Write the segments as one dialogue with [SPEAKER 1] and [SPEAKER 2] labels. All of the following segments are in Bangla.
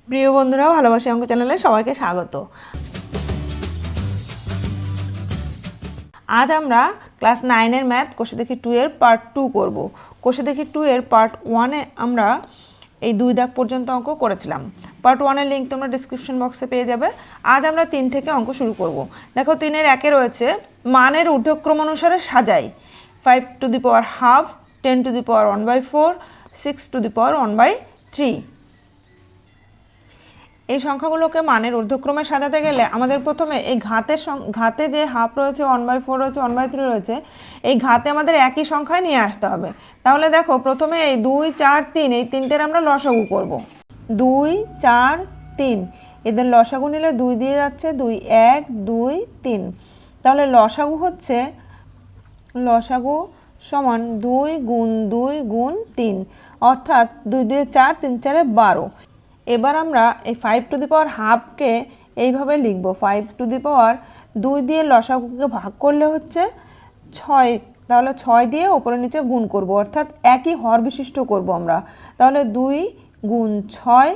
[SPEAKER 1] প্রিয় বন্ধুরা, ভালোবাসি অঙ্ক চ্যানেলে সবাইকে স্বাগত। আজ আমরা ক্লাস 9-এর ম্যাথ কোষে দেখি 2 এর পার্ট 2 করব। কোষে দেখি 2 এর পার্ট 1-এ আমরা এই 2 দাগ পর্যন্ত অঙ্ক করেছিলাম। পার্ট 1-এর লিঙ্ক তোমরা ডেসক্রিপশন বক্সে পেয়ে যাবে। আজ আমরা 3 থেকে অঙ্ক শুরু করব। দেখো 3-এর 1-এ রয়েছে মানের ঊর্ধ্বক্রম অনুসারে সাজাই 5 to the power half, 10 to the power 1/4, 6 to the power 1/3। এই সংখ্যাগুলোকে মানের ঊর্ধ্বক্রমে সাজাতে গেলে আমাদের প্রথমে এই ঘাতে যে হাফ রয়েছে, 1/4 রয়েছে, 1/3 রয়েছে, এই ঘাতে আমাদের একই সংখ্যায় নিয়ে আসতে হবে। তাহলে দেখো প্রথমে এই 2, 4, 3 এই তিনটের আমরা লসাগু করব। 2, 4, 3 এদের লসাগু নিলে 2 দিয়ে যাচ্ছে, 2, 1, 2, 3। তাহলে লসাগু সমান 2 গুণ 2 গুণ 3, অর্থাৎ 2 2 4, 3 4 12। এবার আমরা এই 5 টু দি পাওয়ার হাফকে এইভাবে লিখব। 5 টু দি পাওয়ার 2 দিয়ে লসাগুকে ভাগ করলে হচ্ছে 6, তাহলে 6 দিয়ে ওপরে নিচে গুণ করব, অর্থাৎ একই হর বিশিষ্ট করব আমরা। তাহলে 2 গুণ 6,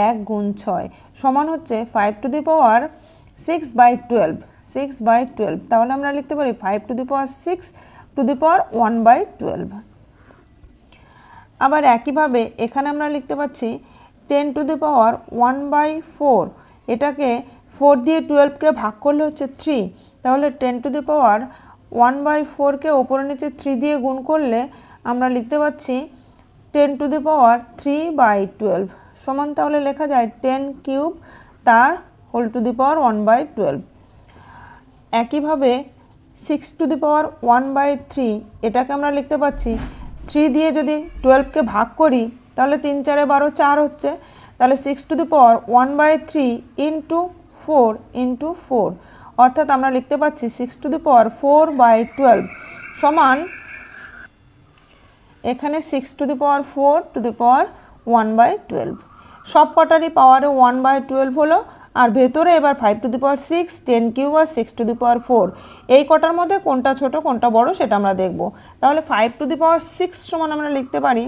[SPEAKER 1] 1 গুণ 6 সমান হচ্ছে 5 টু দি পাওয়ার 6/12, 6/12। তাহলে আমরা লিখতে পারি 5 to the power 6 to the power 1/12। আবার একইভাবে এখানে আমরা লিখতে পাচ্ছি 10 টু দি পাওয়ার 1/4, এটাকে 4 দিয়ে 12কে ভাগ করলে হচ্ছে 3, তাহলে 10 টু দি পাওয়ার 1/4কে ওপরে নিচে 3 দিয়ে গুণ করলে আমরা লিখতে পাচ্ছি 10 টু দি পাওয়ার 3/12 সমান, তাহলে লেখা যায় 10 কিউব তার হোল টু দি পাওয়ার 1/12। একইভাবে 6 টু দি পাওয়ার 1/3, এটাকে আমরা লিখতে পাচ্ছি 3 দিয়ে যদি 12কে ভাগ করি তাহলে 3 4 12, 4 হচ্ছে, তাহলে 6 to the power 1/3 into 4 into 4, অর্থাৎ আমরা লিখতে পাচ্ছি 6 টু দি পাওয়ার 4/12 সমান, এখানে 6 to the power 4 to the power 1/12। সব কটারই পাওয়ারে 1/12 হলো, আর ভেতরে এবার 5 টু দি পাওয়ার 6, 10 কিউব আর 6 টু দি পাওয়ার 4, এই কটার মধ্যে কোনটা ছোট কোনটা বড় সেটা আমরা দেখব। তাহলে 5 টু দি পাওয়ার 6 সমান আমরা লিখতে পারি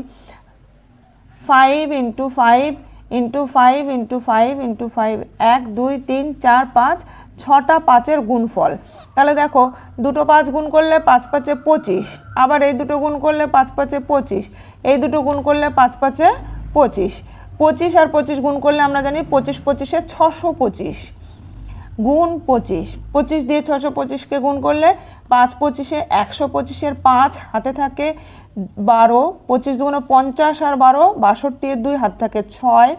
[SPEAKER 1] 5 ইন্টু 5 ইন্টু 5 ইন্টু 5 ইন্টু 5, 1 2 3 4 5, 6টা 5-এর গুণফল। তাহলে দেখো দুটো 5 গুণ করলে 5 5 25, আবার এই দুটো গুণ করলে 5 5 25, এই দুটো গুণ করলে 5 5 25, 25 আর 25 গুণ করলে আমরা জানি 25 25 625 গুণ 25, 25 দিয়ে 625কে গুণ করলে 5 25 125, 5 হাতে থাকে 12, 25 দুগুণে 50 আর 12 62, 2 হাতে থাকে 6,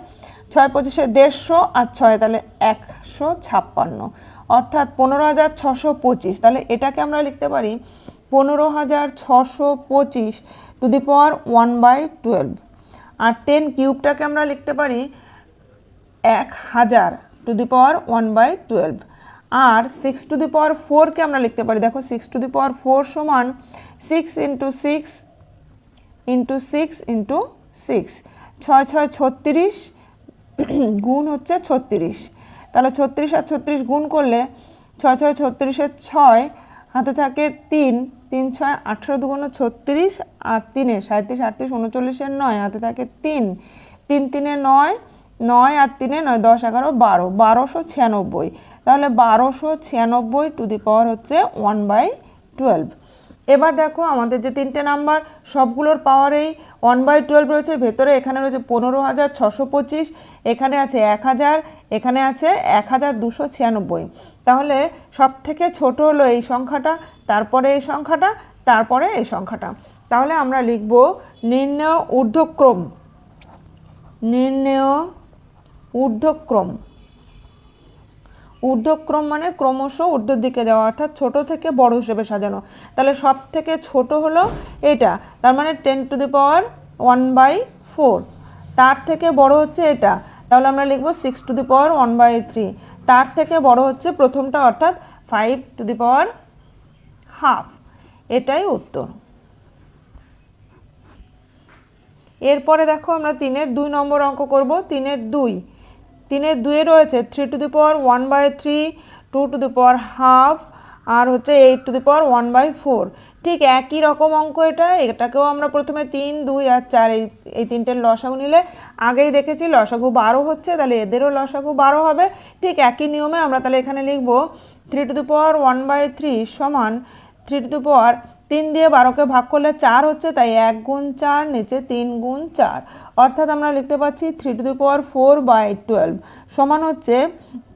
[SPEAKER 1] 6 25 150 আর 6, তাহলে 156, অর্থাৎ 15,625। তাহলে এটাকে আমরা লিখতে পারি 15,625 টু দি পাওয়ার 1/12। আর 10 কিউবটাকে আমরা লিখতে পারি 1000 two the power 1/12। R 6 to the power 4কে আমরা লিখতে পারি, দেখো 6 টু দি পাওয়ার 4 সমান 6 ইন্টু 6 ইন্টু 6 ইন্টু 6, 6 6 36 গুণ হচ্ছে 36, তাহলে 36 আর 36 গুণ করলে 6 6 36 6 হাতে থাকে 3, 3 6 18 দুগুণ 36 আর 3 37 38 39 9 হাতে থাকে 3, 3 3 9, 9 আর 3 9 10 11 12, 1296। তাহলে 1296 টু দি পাওয়ার হচ্ছে 1/12। এবার দেখো আমাদের যে তিনটে নাম্বার সবগুলোর পাওয়ারেই 1/12 রয়েছে, ভেতরে এখানে রয়েছে 15,625, এখানে আছে 1000, এখানে আছে 1296। তাহলে সব থেকে ছোট হলো এই সংখ্যাটা, তারপরে এই সংখ্যাটা, তারপরে এই সংখ্যাটা। তাহলে আমরা লিখব নির্ণেয় ঊর্ধ্বক্রম, নির্ণেয় ঊর্ধ্বক্রম। ঊর্ধ্বক্রম মানে ক্রমশ ঊর্ধ্বের দিকে যাওয়া, অর্থাৎ ছোট থেকে বড় হিসেবে সাজানো। তাহলে সব থেকে ছোট হলো এটা, তার মানে 10 টু দি পাওয়ার 1/4, তার থেকে বড় হচ্ছে এটা, তাহলে আমরা লিখব 6 টু দি পাওয়ার 1/3, তার থেকে বড় হচ্ছে প্রথমটা, অর্থাৎ 5 টু দি পাওয়ার হাফ। এটাই উত্তর। এরপরে দেখো আমরা 3-এর 2 নম্বর অঙ্ক করব। 3-এর 2, 3-এর 2-এ রয়েছে 3 to the power 1/3, 2 to the power half, আর হচ্ছে 8 টু দি পাওয়ার 1/4। ঠিক একই রকম অঙ্ক এটাকেও আমরা প্রথমে 3, 2 আর 4 এই তিনটের লসাগু নিলে আগেই দেখেছি লসাগু 12 হচ্ছে, তাহলে এদেরও লসাগু 12 হবে। ঠিক একই নিয়মে আমরা তাহলে এখানে লিখব 3 টু দি পাওয়ার 1/3 সমান 3 টু দি পাওয়ার 3 দিয়ে 12কে ভাগ করলে 4 হচ্ছে, তাই 1 গুণ 4 নিচে 3 গুণ 4, অর্থাৎ আমরা লিখতে পাচ্ছি 3 টু দি পাওয়ার 4/12 সমান হচ্ছে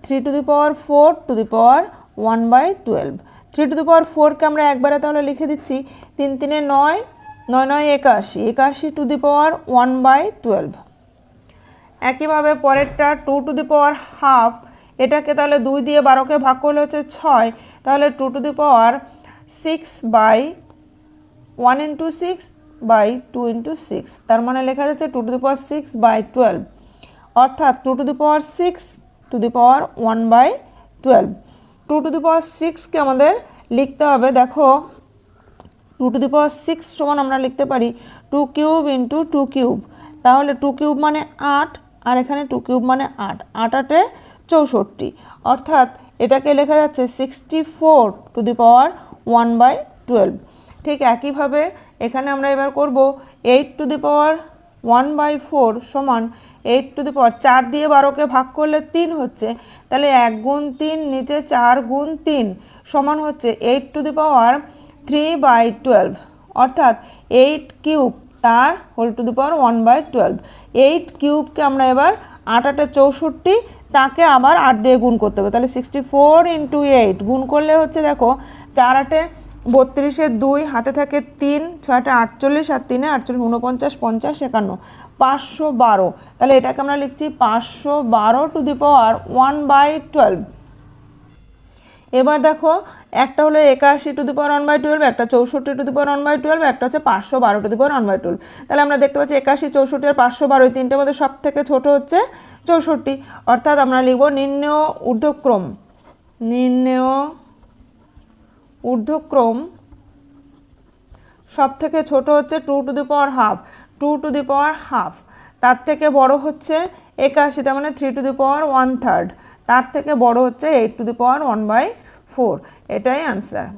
[SPEAKER 1] 3 to the power 4 to the power 1/12। 3 to the power 4কে আমরা একবারে তাহলে লিখে দিচ্ছি 3 3 9, 9 9 81, 81 টু দি পাওয়ার 1/12। একইভাবে পরেরটা 2 টু দি পাওয়ার হাফ, এটাকে তাহলে 2 দিয়ে 12কে ভাগ করলে হচ্ছে 6, তাহলে 2 to the power 6/1 into 6/2 into 6, তার মানে লেখা যাচ্ছে 2 টু দি পাওয়ার 6/12, অর্থাৎ 2 to the power 6 to the power 1/12। 2 to the power 6কে আমাদের লিখতে হবে, দেখো 2 টু দি পাওয়ার 6 সমান আমরা লিখতে পারি 2 কিউব ইন্টু 2 কিউব, তাহলে 2 কিউব মানে 8 আর এখানে 2 কিউব মানে 8, 8 8 64, অর্থাৎ এটাকে লেখা যাচ্ছে 64 টু দি পাওয়ার 1/12। ঠিক একইভাবে এখানে আমরা এবার করব 8 টু দি পাওয়ার 1/4 সমান 8 টু দি পাওয়ার 4 দিয়ে 12কে ভাগ করলে 3 হচ্ছে, তাহলে 1 গুণ 3 নিচে 4 গুণ 3 সমান হচ্ছে 8 টু দি পাওয়ার 3/12, অর্থাৎ 8 কিউব তার হোল টু দি পাওয়ার 1/12। 8 কিউবকে আমরা এবার 8 8 64, তাকে আবার 8 দিয়ে গুণ করতে হবে, তাহলে 64 ইন্টু 8 গুণ করলে হচ্ছে দেখো 4 8 32, 2 হাতে থাকে 3, 6 8 48 আর 3 48, 49 50 51, 512, তাহলে এটাকে আমরা লিখছি 512 টু দি পাওয়ার 1/12। এবার দেখো একটা হলো 81 টু দি পাওয়ার 1/12, একটা 64 টু দি পাওয়ার 1/12, একটা হচ্ছে 512 টু দি পাওয়ার 1/12। তাহলে আমরা দেখতে পাচ্ছি 81 64 আর 512 এই তিনটের মধ্যে সব থেকে ছোট হচ্ছে 64, অর্থাৎ আমরা লিখব নির্ণেয় ঊর্ধ্বক্রম সব থেকে ছোট হচ্ছে 2 to the power half, 2 to the power half, তার থেকে বড় হচ্ছে 81, তার মানে 3 টু দি পাওয়ার 1/3, তার থেকে বড় হচ্ছে 8 টু দি পাওয়ার 1/4, এটাই আনসার।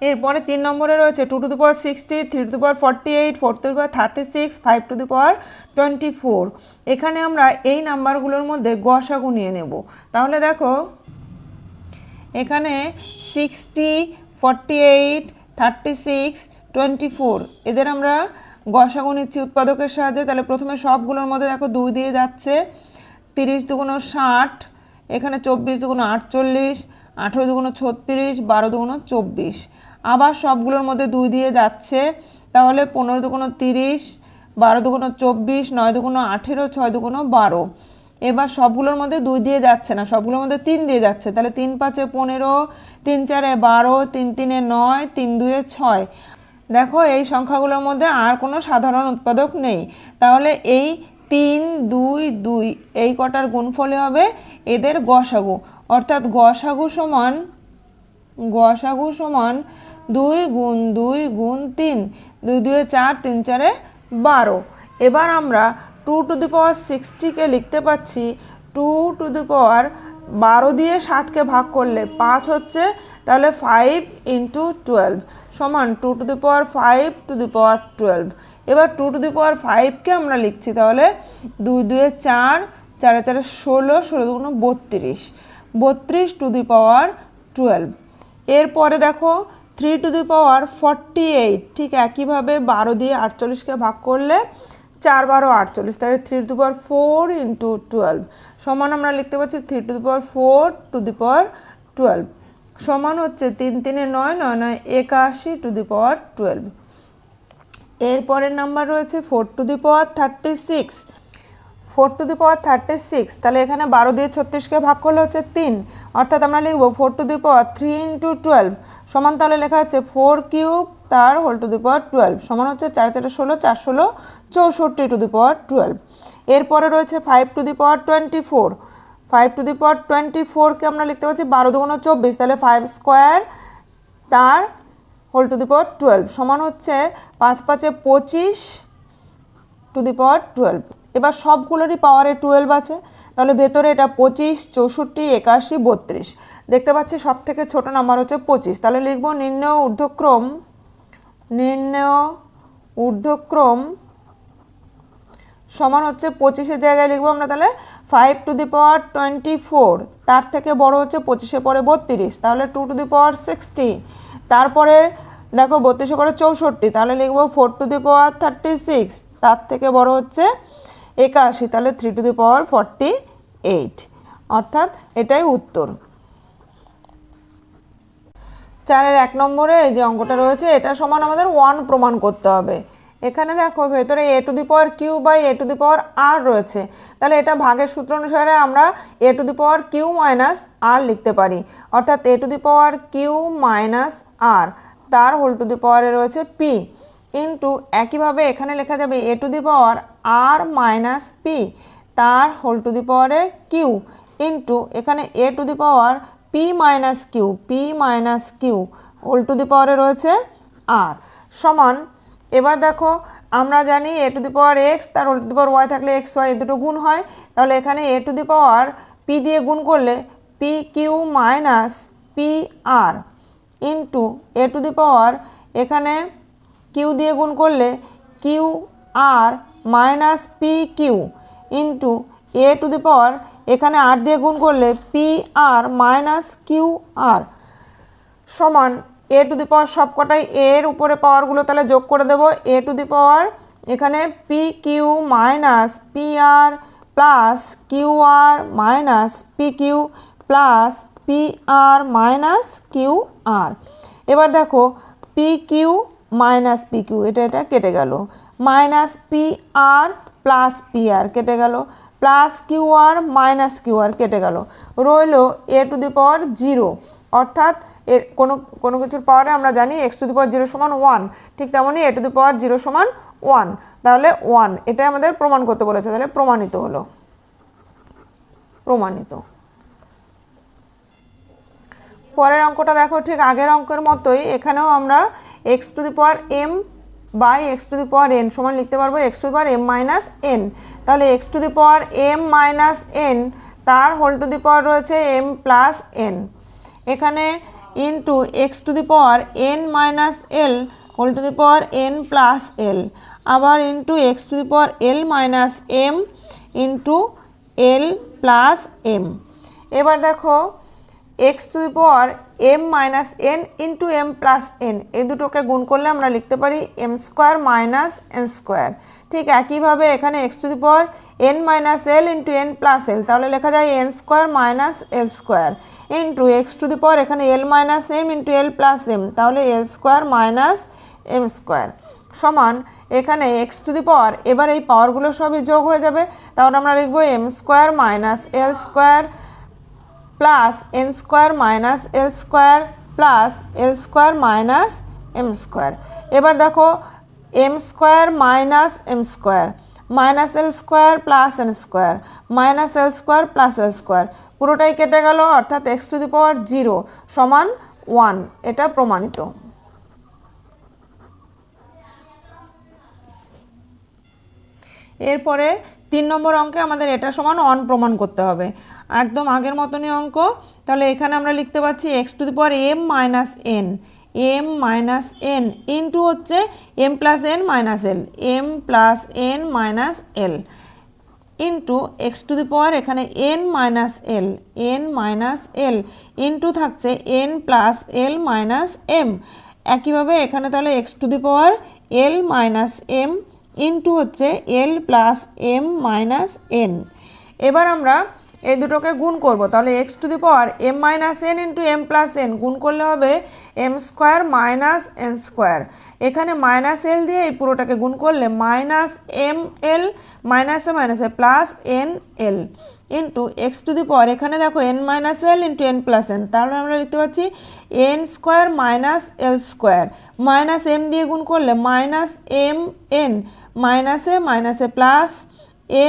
[SPEAKER 1] এরপরে 3 নম্বরে রয়েছে 2 to the power 60, 3 to the power 48, 4 to the power 36, 5 to the power 24। এখানে আমরা এই নাম্বারগুলোর মধ্যে গসাগু নিয়ে নেব। তাহলে দেখো এখানে 60, 48, 36, 24 এদের আমরা গসাগু নিচ্ছি উৎপাদকের সাহায্যে। তাহলে প্রথমে সবগুলোর মধ্যে দেখো 2 দিয়ে যাচ্ছে, 30 দুগুণ 60, এখানে 24 দুগুণ 48, 18 দুগুণ 36, 12 দুগুণ 24, আবার সবগুলোর মধ্যে 2 দিয়ে যাচ্ছে, তাহলে 15 দুগুণ 30, 12 দুগুণ 24, 9 দুগুণ 18, 6 দুগুণ 12। এবার সবগুলোর মধ্যে 2 দিয়ে যাচ্ছে না, সবগুলোর মধ্যে 3 দিয়ে যাচ্ছে, তাহলে 3 5 15, 3 4 12, 3 3 9, 3 2 6। দেখো এই সংখ্যাগুলোর মধ্যে আর কোনো সাধারণ উৎপাদক নেই, তাহলে এই 3 2 2 এই কটার গুণফলে হবে এদের গসাগু, অর্থাৎ গসাগু সমান 2 গুণ 2 গুণ 3, 2 2 4, 3 4 12। এবার আমরা 2 টু দি পাওয়ার 60কে লিখতে পাচ্ছি 2 টু দি পাওয়ার 12 দিয়ে 60কে ভাগ করলে 5 হচ্ছে, তাহলে 5 ইন্টু 12 সমান 2 to the power 5 to the পাওয়ার 12। এবার 2 টু দি পাওয়ার 5কে আমরা লিখছি, তাহলে 2 2 4, 4 4 16, 16 দুগুণ 32, 32 টু দি পাওয়ার 12। এরপরে দেখো 3 টু দি পাওয়ার 48, ঠিক একইভাবে 12 দিয়ে 48কে ভাগ করলে 4 12 48, তাহলে 3 টু দি পাওয়ার 4 ইন্টু 12 সমান আমরা লিখতে পাচ্ছি 3 to the power 4 to the পাওয়ার 12 সমান হচ্ছে 3 3 9, 9 9 81 টু দি পাওয়ার 12। এরপরের নাম্বার রয়েছে 4 to the power 36, 4 to the power 36, তাহলে এখানে 12 দিয়ে 36কে ভাগ করলে হচ্ছে 3, অর্থাৎ আমরা লিখব 4 টু দি পাওয়ার 3 ইন্টু 12 সমান, তাহলে লেখা আছে 4 কিউব তার হোল টু দি পাওয়ার 12 সমান হচ্ছে 4 4 16, 4 16 64 টু দি পাওয়ার 12। এরপরে রয়েছে 5 to the power 24, 5 to the পাওয়ার 24কে আমরা লিখতে পাচ্ছি 12 দুগুণ 24, তাহলে 5 স্কোয়ার তার হোল টু দি পাওয়ার 12 সমান হচ্ছে 5 5 25 টু দি পাওয়ার 12। এবার সবগুলোরই পাওয়ারে 12 আছে, তাহলে ভেতরে এটা 25, 64, 81, 32। দেখতে পাচ্ছি সব থেকে ছোট নাম্বার হচ্ছে 25, তাহলে লিখব নির্ণেয় ঊর্ধ্বক্রম সমান হচ্ছে 25-এর জায়গায় লিখবো আমরা তাহলে 5 টু দি পাওয়ার 24, তার থেকে বড় হচ্ছে 25-এর পরে 32, তাহলে 2 টু দি পাওয়ার 60, তারপরে দেখো 32-এর পরে 64, তাহলে লিখবো 4 টু দি পাওয়ার 36, তার থেকে বড় হচ্ছে 81, তাহলে 3 টু দি পাওয়ার 48, অর্থাৎ এটাই উত্তর। 4-এর 1 নম্বরে এই যে অঙ্কটা রয়েছে এটা সমান আমাদের 1 প্রমাণ করতে হবে। এখানে দেখো ভেতরে a to the power Q by a to the power R রয়েছে, তাহলে এটা ভাগের সূত্র অনুসারে আমরা a to the power Q minus R লিখতে পারি, অর্থাৎ a to the power Q minus R তার হোল টু দি পাওয়ারে রয়েছে পি ইন্টু একইভাবে এখানে লেখা যাবে a to the power R minus P তার হোল টু দি পাওয়ারে কিউ ইন্টু এখানে a to the power P minus Q whole to the পাওয়ারে রয়েছে আর সমান। এবার দেখো আমরা জানি a to the power X তার whole to the power Y থাকলে এক্স ওয়াই দুটো গুণ হয়, তাহলে এখানে a to the power P দিয়ে গুণ করলে P Q minus P R into a to the power এখানে কিউ দিয়ে গুণ করলে Q R minus P Q into a to the power এখানে আর দিয়ে গুণ করলে পি আর মাইনাস কিউ আর সমান a টু দি পাওয়ার সবকটাই এর উপরে পাওয়ারগুলো তাহলে যোগ করে দেব, a টু দি পাওয়ার এখানে P Q minus P R plus Q R minus P Q plus P আর মাইনাস কিউ আর। এবার দেখো P Q minus P Q এটা কেটে গেল, minus P R plus P R কেটে গেল, plus Q R minus Q R কেটে গেল, রইল a টু দি পাওয়ার 0, অর্থাৎ এর কোনো কিছুর পাওয়ারে আমরা জানি x টু দি পাওয়ার 0 সমান 1, ঠিক তেমনই a টু দি পাওয়ার 0 সমান 1, তাহলে 1 এটাই আমাদের প্রমাণ করতে বলেছে, তাহলে প্রমাণিত হলো। পরের অঙ্কটা দেখো ঠিক আগের অঙ্কের মতোই, এখানেও আমরা x to the power m by x to the power n সমান লিখতে পারবো x to the power m minus n, তাহলে x to the power m minus n তার হোল টু দি পাওয়ার রয়েছে m প্লাস n, এখানে into x to the power n minus l whole to the power n plus l, আবার into x to the power l minus m into l plus m। এবার দেখো x to the power m minus n into m plus n এই দুটোকে গুণ করলে আমরা লিখতে পারি m square minus n square, ঠিক একইভাবে এখানে x to the power n minus l into n plus l, তাহলে লেখা যায় n square minus l square into x to the power এখানে l minus m into l plus m, তাহলে l square minus m square সমান এখানে x টু দি পাওয়ার এবার এই পাওয়ারগুলো সবই যোগ হয়ে যাবে, তাহলে আমরা লিখবো m square minus l square plus n square minus l square plus l square minus m square. এবার দেখো m square minus m square minus l square plus n square minus l square plus l square পুরোটাই কেটে গেল, অর্থাৎ x টু দি পাওয়ার 0 সমান 1, এটা প্রমাণিত। এরপরে 3 নম্বর অঙ্কে আমাদের এটা সমান 1 প্রমাণ করতে হবে, একদম আগের মতনই অঙ্ক, তাহলে এখানে আমরা লিখতে পাচ্ছি x to the power m minus n into হচ্ছে m plus n minus l plus n minus l into x to the power এখানে n মাইনাস l ইন্টু থাকছে n plus l minus m, একইভাবে এখানে তাহলে x to the power l minus m into হচ্ছে l plus m minus n। এবার আমরা এই দুটোকে গুণ করব, তাহলে x to the power m minus n into m plus n গুণ করলে হবে m square minus n square, এখানে মাইনাস l দিয়ে এই পুরোটাকে গুণ করলে মাইনাস m l মাইনাসে plus n l into x to the power এখানে দেখো n minus l into n plus n, তাহলে আমরা লিখতে পাচ্ছি n square minus l square minus m দিয়ে গুণ করলে মাইনাস m n মাইনাসে প্লাস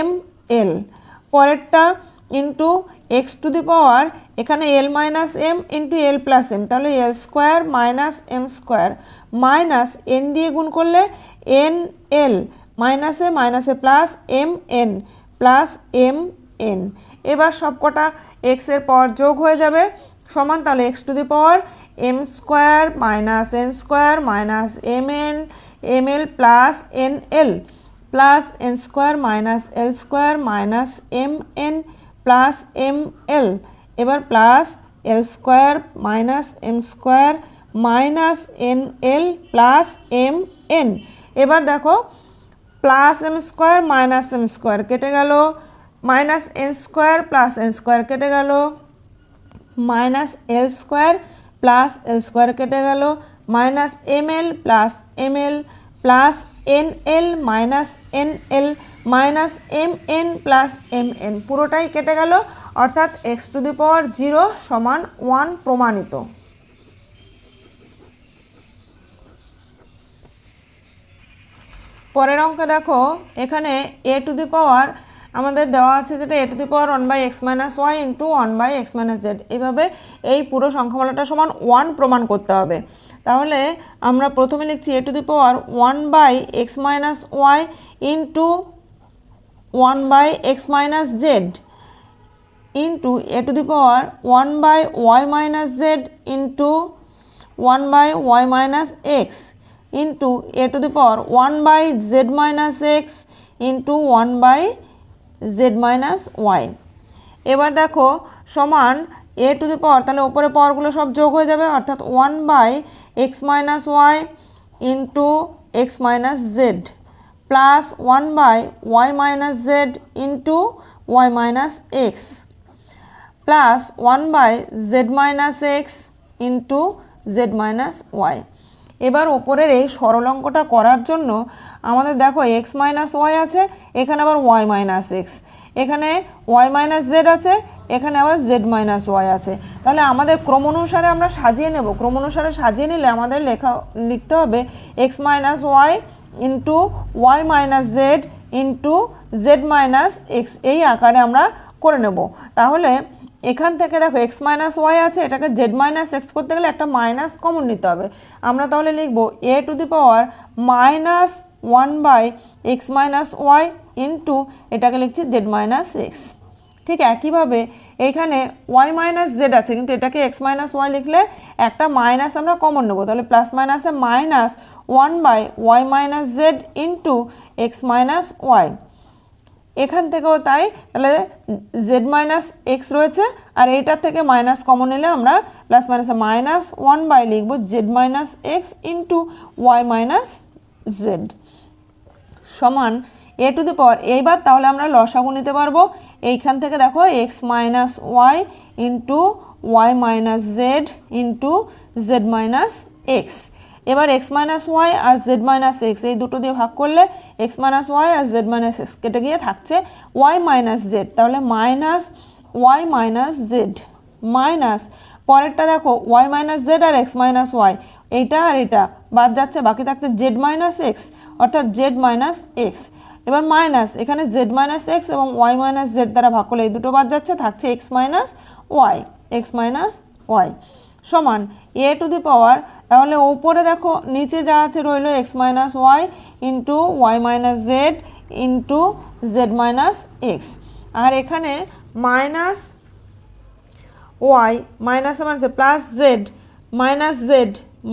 [SPEAKER 1] m l, পরেরটা into x to the power এখানে l minus m into l plus m, তাহলে l square minus m square minus n দিয়ে গুণ করলে n l মাইনাসে প্লাস এম এন। এবার সবকটা এক্সের পাওয়ার যোগ হয়ে যাবে সমান, তাহলে x to the power M square minus N square minus M L plus N square minus L square minus M N plus M L. এবার প্লাস এল square minus M square minus N L plus M N. এবার দেখো plus M square minus M square কেটে গেল, minus N square plus N square কেটে গেল, মাইনাস এল স্কোয়ার প্লাস এল স্কোয়ার কেটে গেল, minus M L plus n l minus N l minus M N plus M n, পুরোটাই কেটে গেল, অর্থাৎ এক্স টু দি পাওয়ার 0 সমান 1 প্রমাণিত। পরের অঙ্কে দেখো এখানে এ টু দি পাওয়ার আমাদের দেওয়া আছে যেটা A to the power 1/x minus Y into 1/x minus Z, এইভাবে এই পুরো সংখ্যামালাটা সমান 1 প্রমাণ করতে হবে। তাহলে আমরা প্রথমে লিখছি A to the power 1/x minus Y into 1/x minus Z into A to the power 1/y minus Z into 1/y minus x into A to the power 1/z minus x into 1/z minus Y. এবার দেখো সমান এ টু দি পাওয়ার, তাহলে ওপরে পাওয়ারগুলো সব যোগ হয়ে যাবে, অর্থাৎ 1/x minus Y into x minus z plus 1/y minus Z into Y minus x plus 1/z minus x into Z minus Y. এবার ওপরের এই সরল অঙ্কটা করার জন্য আমাদের দেখো এক্স মাইনাস ওয়াই আছে, এখানে আবার ওয়াই মাইনাস এক্স, এখানে ওয়াই মাইনাস জেড আছে, এখানে আবার জেড মাইনাস ওয়াই আছে। তাহলে আমাদের ক্রম অনুসারে আমরা সাজিয়ে নেব, ক্রম অনুসারে সাজিয়ে নিলে আমাদের লিখতে হবে x minus Y into Y minus Z into Z minus x, এই আকারে আমরা করে নেব। তাহলে এখান থেকে দেখো এক্স মাইনাস ওয়াই আছে, এটাকে জেড মাইনাস এক্স করতে গেলে একটা মাইনাস কমন নিতে হবে। আমরা তাহলে লিখব A to the power minus 1/x minus Y into এটাকে লিখছি জেড মাইনাস এক্স। ঠিক একইভাবে এইখানে ওয়াই মাইনাস জেড আছে, কিন্তু এটাকে এক্স মাইনাস ওয়াই লিখলে একটা মাইনাস আমরা কমন নেবো, তাহলে প্লাস মাইনাসে minus 1/y minus Z into x minus y. এখান থেকেও তাই, তাহলে জেড মাইনাস এক্স রয়েছে, আর এইটার থেকে মাইনাস কমন নিলে আমরা প্লাস মাইনাসে মাইনাস 1/, লিখব z minus x into Y minus z সমান এ টু দি পাওয়ার। এইবার তাহলে আমরা লসাগু নিতে পারবো, এইখান থেকে দেখো x minus Y into Y minus Z into Z minus x. এবার এক্স মাইনাস ওয়াই আর জেড মাইনাস এক্স এই দুটো দিয়ে ভাগ করলে এক্স মাইনাস ওয়াই আর জেড মাইনাস এক্স কেটে গিয়ে থাকছে ওয়াই মাইনাস জেড, তাহলে minus y minus z minus পরেরটা দেখো ওয়াই মাইনাস জেড আর এক্স মাইনাস ওয়াই, এইটা আর এটা বাদ যাচ্ছে, বাকি থাকতে জেড মাইনাস এক্স, অর্থাৎ জেড মাইনাস এক্স। এবার মাইনাস এখানে জেড মাইনাস এক্স এবং ওয়াই মাইনাস জেড দ্বারা ভাগ করলে এই দুটো বাদ যাচ্ছে, থাকছে এক্স মাইনাস ওয়াই সমান এ টু দি পাওয়ার। তাহলে ওপরে দেখো নিচে যা আছে রইল X minus Y into Y minus Z into Z minus X, আর এখানে মাইনাস ওয়াই মাইনাসে মাইনাসে প্লাস জেড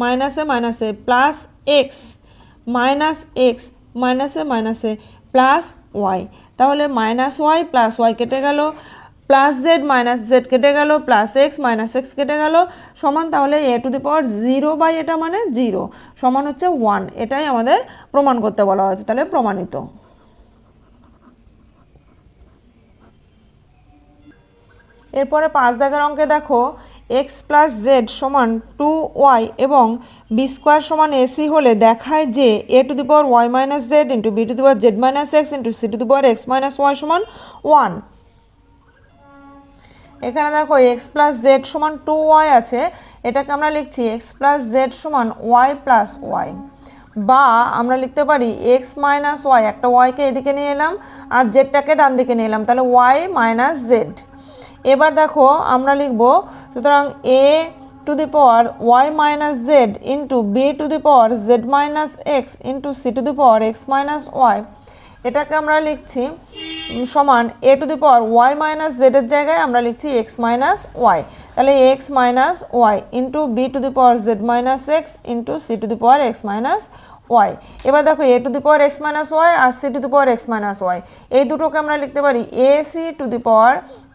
[SPEAKER 1] মাইনাসে প্লাস এক্স মাইনাসে প্লাস ওয়াই, তাহলে মাইনাস ওয়াই প্লাস ওয়াই কেটে গেল, প্লাস জেড মাইনাস জেড কেটে গেল, প্লাস এক্স মাইনাস এক্স কেটে গেল সমান, তাহলে এ টু দি পাওয়ার 0/, এটা মানে 0 সমান হচ্ছে 1, এটাই আমাদের প্রমাণ করতে বলা হয়েছে, তাহলে প্রমাণিত। এরপরে 5 দাগের অঙ্কে দেখো এক্স প্লাস জেড সমান 2y এবং বি স্কোয়ার সমান এসি হলে দেখায় যে এ to the power Y minus Z into B to the power Z minus x into C to the power x minus Y সমান 1। এখানে দেখো এক্স প্লাস জেড সমান 2y আছে, এটাকে আমরা লিখছি এক্স প্লাস জেড সমান ওয়াই প্লাস ওয়াই, বা আমরা লিখতে পারি এক্স মাইনাস ওয়াই, একটা ওয়াইকে এদিকে নিয়ে এলাম আর জেডটাকে ডান দিকে নিয়ে এলাম, তাহলে ওয়াই মাইনাস জেড। এবার দেখো আমরা লিখব সুতরাং এ to the power Y minus Z into B to the power Z minus x into C to the power x minus Y, এটাকে আমরা লিখছি সমান এ to the power Y minus জেডের জায়গায় আমরা লিখছি এক্স মাইনাস ওয়াই, তাহলে X minus Y into B to the power Z minus x into C to the power x minus Y. এবার দেখো A to the power x minus y আর c to the power x minus y, এই দুটোকে আমরা লিখতে পারি a c to the power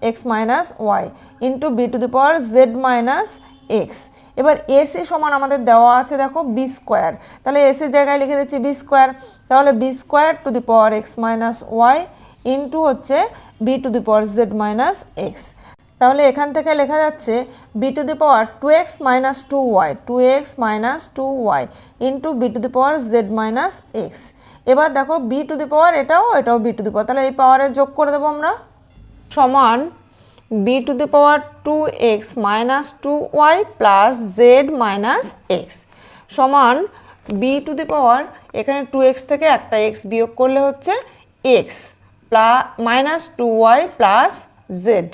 [SPEAKER 1] x minus Y into B to the power Z minus x. এবার এসি সমান আমাদের দেওয়া আছে দেখো বি স্কোয়ার, তাহলে এসির জায়গায় লিখে দিচ্ছি বি স্কোয়ার, তাহলে B square to the power x minus Y into হচ্ছে B to the power Z minus X. তাহলে এখান থেকে লেখা যাচ্ছে B to the power two X minus two Y into B to the power Z minus x. এবার দেখো বি টু দি পাওয়ার এটাও বি টু দি পাওয়ার, তাহলে এই পাওয়ারে যোগ করে দেবো আমরা, সমান B to the power two X minus two Y plus Z minus X সমান বি টু দি পাওয়ার এখানে টু এক্স থেকে একটা এক্স বিয়োগ করলে হচ্ছে X minus two Y plus Z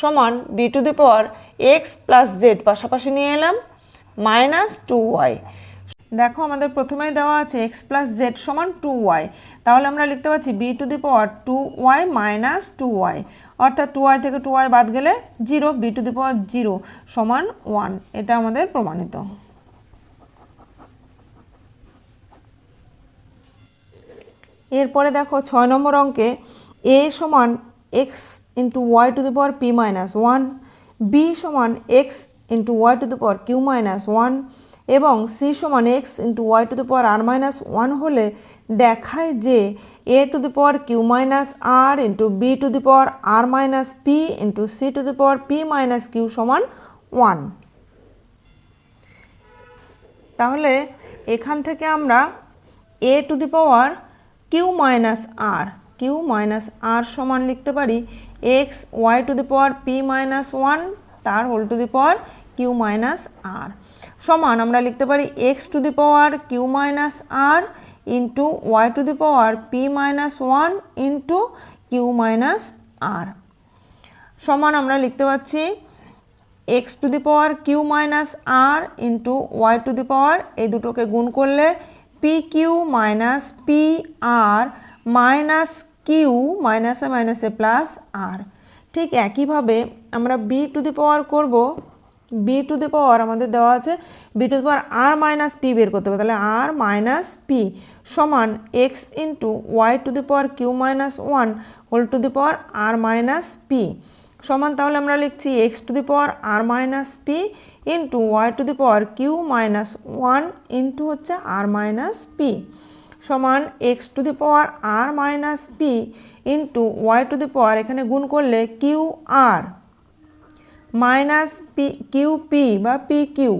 [SPEAKER 1] সমান B to the power X plus Z পাশাপাশি নিয়ে এলাম মাইনাস টু ওয়াই। দেখো আমাদের প্রথমেই দেওয়া আছে এক্স প্লাস জেড সমান টু ওয়াই, তাহলে আমরা লিখতে পারছি b to the power two y minus two y, অর্থাৎ টু ওয়াই থেকে টু ওয়াই বাদ গেলে zero, b to the power zero সমান ওয়ান, এটা আমাদের প্রমাণিত। এরপরে দেখো 6 নম্বর অঙ্কে এ সমান x into y to the power P minus one, b সমান x into y to the power Q minus one এবং সি সমান x into y to the power R minus one হলে দেখায় যে এ to the power Q minus r into B to the power R minus p into C to the power P minus q সমান ওয়ান। তাহলে এখান থেকে আমরা a to the power Q minus r সমান লিখতে পারি x y to the power P minus one তার whole to the power Q minus r সমান আমরা লিখতে পারি x to the power Q minus r into y to the power P minus one into q minus r সমান আমরা লিখতে পাচ্ছি x to the power Q minus r into y to the power এই দুটোকে গুণ করলে P Q minus P R minus Q মাইনাসে মাইনাসে প্লাস আর। ঠিক একইভাবে আমরা বি টু দি পাওয়ার করব, বি টু দি পাওয়ার আমাদের দেওয়া আছে b to the power R minus p বের করতে হবে, তাহলে আর মাইনাস পি সমান x into y to the power Q minus one whole to the power R minus p সমান তাহলে আমরা লিখছি x to the power R minus p into y to the power Q minus one into হচ্ছে আর মাইনাস পি সমান x to the power R minus p into y to the power এখানে গুণ করলে কিউ আর মাইনাস পি কিউ পি বা পি কিউ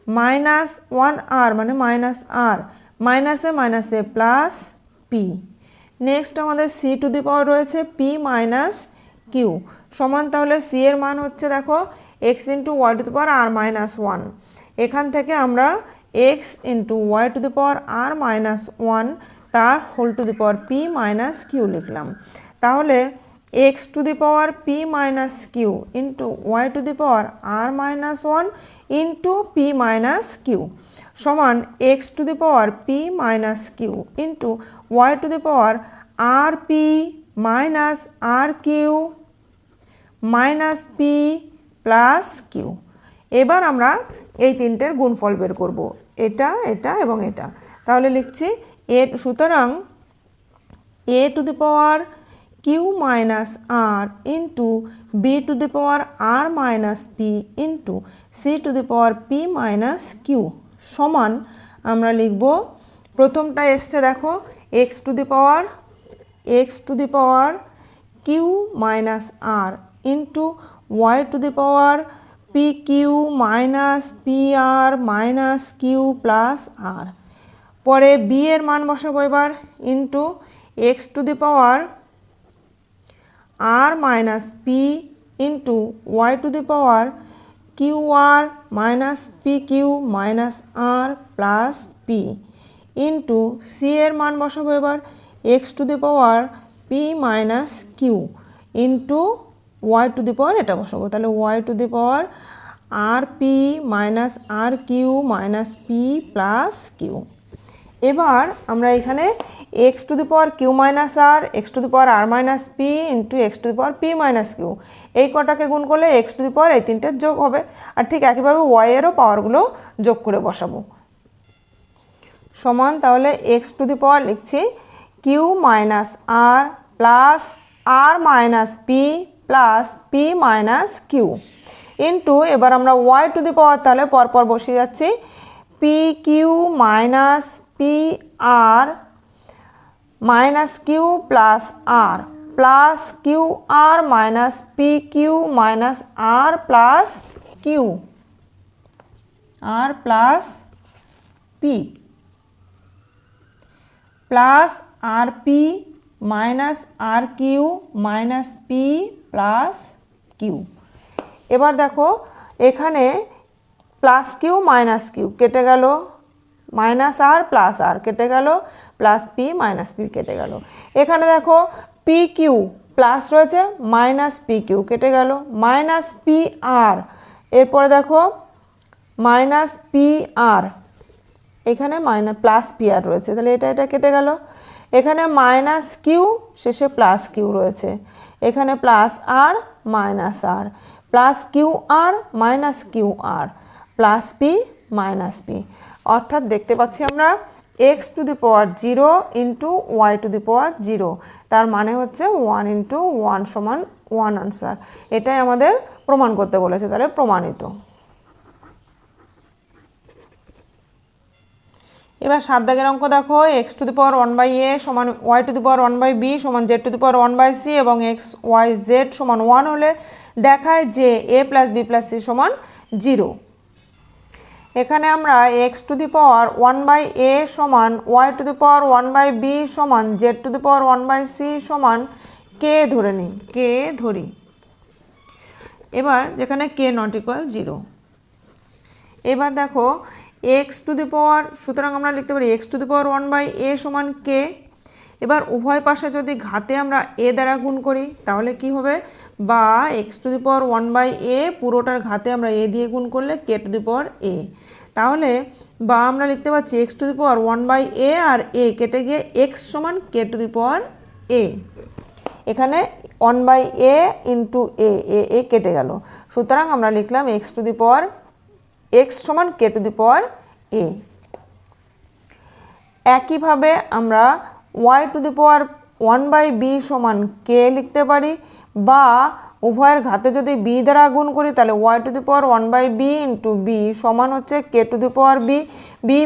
[SPEAKER 1] মাইনাস ওয়ান আর মানে মাইনাস আর মাইনাসে মাইনাসে প্লাস পি। নেক্সট আমাদের সি টু দি পাওয়ার রয়েছে পি মাইনাস কিউ সমান তাহলে সি এর মান হচ্ছে দেখো x into y to the power R minus one, এখান থেকে আমরা x into y to the power R minus one তার whole to the power P minus q লিখলাম। তাহলে x to the power P minus q into y to the power R minus one into p minus q সমান x to the power P minus q into y to the power r p minus r q minus p plus q. এবার আমরা এই তিনটের গুণফল বের করব, এটা এটা এবং এটা, তাহলে লিখছি সুতরাং এ to the power Q minus r into B to the power R minus p into C to the power P minus q সমান আমরা লিখব প্রথমটা এসছে দেখো x to the power Q minus r into y to the power p Q minus P R minus q plus r. পরে বি এর মান বসাবো এবার into x to the power R minus p into y to the power q R minus P Q minus r plus p into c এর মান বসাবো এবার x to the power P minus q into y to the power এটা বসাবো, তাহলে y to the power r p minus r q minus p plus q. এবার আমরা এখানে x to the power Q minus r, x to the power R minus p into x to the power P minus Q, এই কটাকে গুণ করলে এক্স টু দি পাওয়ার এই তিনটের যোগ হবে। আর ঠিক একইভাবে ওয়াইয়েরও পাওয়ারগুলো যোগ করে বসাবো। সমান তাহলে এক্স টু দি পাওয়ার লিখছি q minus r plus r minus p plus p minus q into, এবার আমরা ওয়াই টু দি পাওয়ার তাহলে পরপর বসিয়ে যাচ্ছি, p Q minus P R minus q plus Q R minus P Q minus r plus Q r plus p plus r p minus r q minus p plus q. এবার দেখো এখানে প্লাস কিউ মাইনাস কিউ কেটে গেল, মাইনাস আর প্লাস আর কেটে গেল, প্লাস পি মাইনাস পি কেটে গেল। এখানে দেখো পি কিউ প্লাস রয়েছে, মাইনাস পি কিউ কেটে গেল, মাইনাস পি আর, এরপরে দেখো মাইনাস পি আর, এখানে মাইনাস প্লাস পি আর রয়েছে, তাহলে এটা কেটে গেল। এখানে মাইনাস কিউ শেষে প্লাস কিউ রয়েছে, এখানে plus r minus r, plus Q R minus Q r plus p minus p. অর্থাৎ দেখতে পাচ্ছি আমরা x to the power 0 into y to the power 0, তার মানে হচ্ছে 1 ইন্টু 1 সমান 1 আনসার। এটাই আমাদের প্রমাণ করতে বলেছে, তাহলে প্রমাণিত। এবার 7 দাগের অঙ্ক দেখো, x to the power 1/a সমান Y to the power 1/b সমান Z to the power 1/c এবং এক্স ওয়াই জেড সমান 1 হলে দেখায় যে a plus b plus c সমান 0। এখানে আমরা x to the power 1/a সমান Y to the power 1/b সমান Z to the power 1/c সমান কে ধরে নিই, কে ধরি। এবার যেখানে কে নট ইকুয়াল 0। এবার দেখো এক্স টু দি পাওয়ার, সুতরাং আমরা লিখতে পারি x to the power 1/a সমান কে। এবার উভয় পাশে যদি ঘাতে আমরা এ দ্বারা গুণ করি তাহলে কি হবে, বা x to the power 1/a পুরোটার ঘাতে আমরা এ দিয়ে গুণ করলে কে টু দি পাওয়ার এ, তাহলে বা আমরা লিখতে পাচ্ছি x to the power 1/a আর এ কেটে গিয়ে এক্স সমান কে টু দি পাওয়ার এ। এখানে 1/a ইন্টু এ কেটে গেল, সুতরাং আমরা লিখলাম x to the power x সমান কে টু দি পাওয়ার এ। একইভাবে আমরা Y to the power 1/b সমান কে লিখতে পারি, বা উভয়ের ঘাতে যদি বি দ্বারা গুণ করি তাহলে y to the power 1/b into b সমান হচ্ছে k to the power b.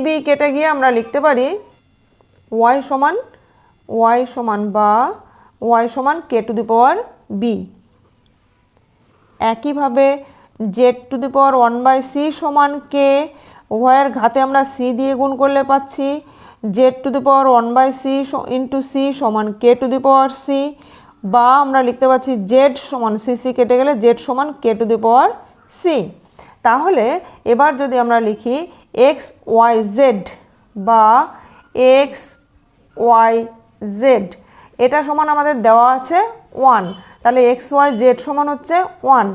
[SPEAKER 1] B কেটে গিয়ে আমরা লিখতে পারি ওয়াই সমান k to the power b. একইভাবে z to the power 1/c সমান কে, উভয়ের ঘাতে আমরা সি দিয়ে গুণ করলে পাচ্ছি z to the power 1/c into c সমান k to the power C, বা আমরা লিখতে পাচ্ছি জেড সমান সি কেটে গেলে জেড সমান k to the power C. তাহলে এবার যদি আমরা লিখি এক্স ওয়াই জেড বা এক্স ওয়াই জেড, এটা সমান আমাদের দেওয়া আছে 1, তাহলে এক্স ওয়াই জেড সমান হচ্ছে 1,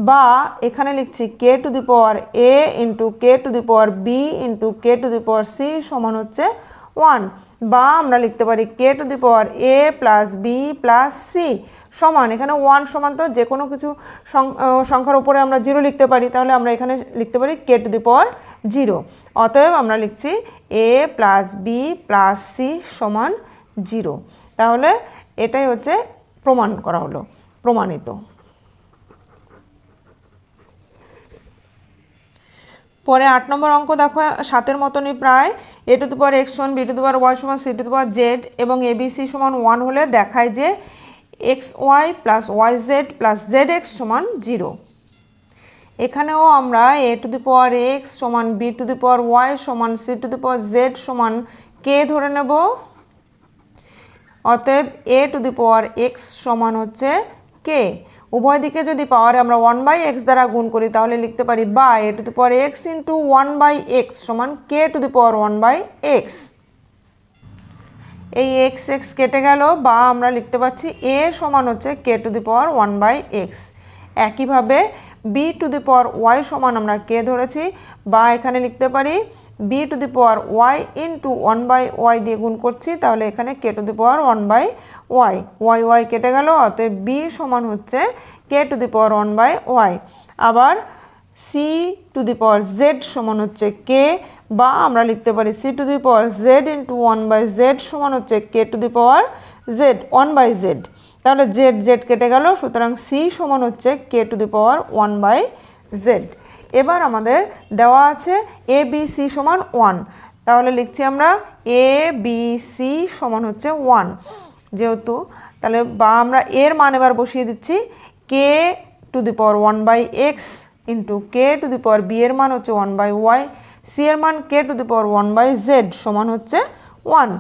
[SPEAKER 1] বা এখানে লিখছি k to the power a into k to the power b into k to the power c সমান হচ্ছে 1, বা আমরা লিখতে পারি k to the power a plus b plus c সমান, এখানে 1 সমান তো যে কোনো কিছু সংখ্যার উপরে আমরা 0 লিখতে পারি, তাহলে আমরা এখানে লিখতে পারি কে টু দি পাওয়ার 0। অতএব আমরা লিখছি এ প্লাস বি প্লাস সি সমান 0। তাহলে এটাই হচ্ছে প্রমাণ করা হলো, প্রমাণিত। পরে 8 নম্বর অঙ্ক দেখো, 7-এর মতনই প্রায়, a to the power x সমান B to the power y সমান c to the power z এবং এ বি সি সমান 1 হলে দেখায় যে x y plus y z plus z x সমান 0। এখানেও আমরা a to the power x সমান B to the power y সমান c to the power z সমান কে ধরে নেব। অতএব এ টু দি পাওয়ার এক্স সমান হচ্ছে কে। উভয় দিকে যদি পাওয়ারে আমরা 1/x দ্বারা গুণ করি তাহলে লিখতে পারি বা a to the power x into 1/x সমান k to the power 1/x। এই x কেটে গেল, বা আমরা লিখতে পাচ্ছি এ সমান হচ্ছে k to the power 1/x। একইভাবে b to the power y সমান আমরা কে ধরেছি, বা এখানে লিখতে পারি b to the power y into 1/y দিয়ে গুণ করছি, তাহলে এখানে k to the power 1/y, y y কেটে গেল, অতএব বি সমান হচ্ছে k to the power 1/y। আবার c to the power z সমান হচ্ছে কে, বা আমরা লিখতে পারি c to the power z into 1/z সমান হচ্ছে k to the power Z 1/z। তাহলে জেড জেড কেটে গেল, সুতরাং সি সমান হচ্ছে k to the power 1/z। এবার আমাদের দেওয়া আছে এ বি সি সমান 1, তাহলে লিখছি আমরা এ বি সি সমান হচ্ছে 1, যেহেতু তাহলে বা আমরা এর মান এবার বসিয়ে দিচ্ছি k to the power 1/x into k to the power b এর মান হচ্ছে 1/y, সি এর মান কে টু দি পাওয়ার 1/z সমান হচ্ছে 1,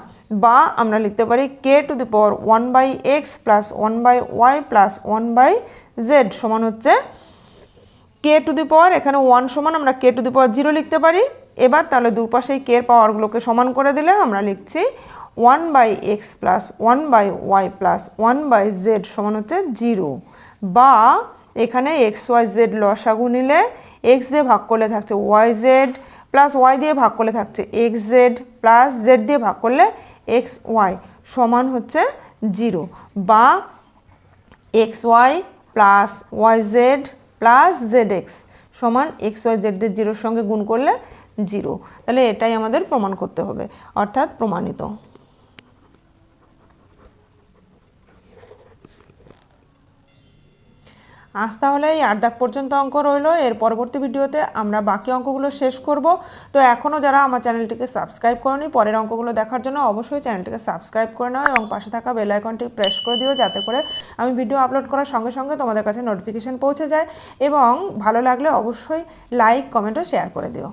[SPEAKER 1] বা আমরা লিখতে পারি k to the power 1/x plus 1/y plus 1/z সমান হচ্ছে কে টু দি পাওয়ার, এখানে 1 সমান আমরা কে টু দি পাওয়ার 0 লিখতে পারি। এবার তাহলে দুপাশেই কে এর পাওয়ারগুলোকে সমান করে দিলে আমরা লিখছি 1/x plus 1/y plus 1/z সমান হচ্ছে 0, বা এখানে এক্স ওয়াই জেড লসাগু নিলে এক্স দিয়ে ভাগ করলে থাকছে ওয়াই জেড, প্লাস ওয়াই দিয়ে ভাগ করলে থাকছে এক্স জেড, প্লাস জেড দিয়ে ভাগ করলে এক্স ওয়াই সমান হচ্ছে 0, বা x y plus y z plus z x সমান এক্স ওয়াই জেডদের 0-র সঙ্গে গুণ করলে 0। তাহলে এটাই আমাদের প্রমাণ করতে হবে, অর্থাৎ প্রমাণিত। আজ তাহলে এই 8 দাগ পর্যন্ত অঙ্ক রইল। এর পরবর্তী ভিডিওতে আমরা বাকি অঙ্কগুলো শেষ করব। তো এখনও যারা আমার চ্যানেলটিকে সাবস্ক্রাইব করনি, পরের অঙ্কগুলো দেখার জন্য অবশ্যই চ্যানেলটিকে সাবস্ক্রাইব করে নাও এবং পাশে থাকা বেল আইকনটি প্রেস করে দিও, যাতে করে আমি ভিডিও আপলোড করার সঙ্গে সঙ্গে তোমাদের কাছে নোটিফিকেশন পৌঁছে যায়। এবং ভালো লাগলে অবশ্যই লাইক, কমেন্ট ও শেয়ার করে দিও।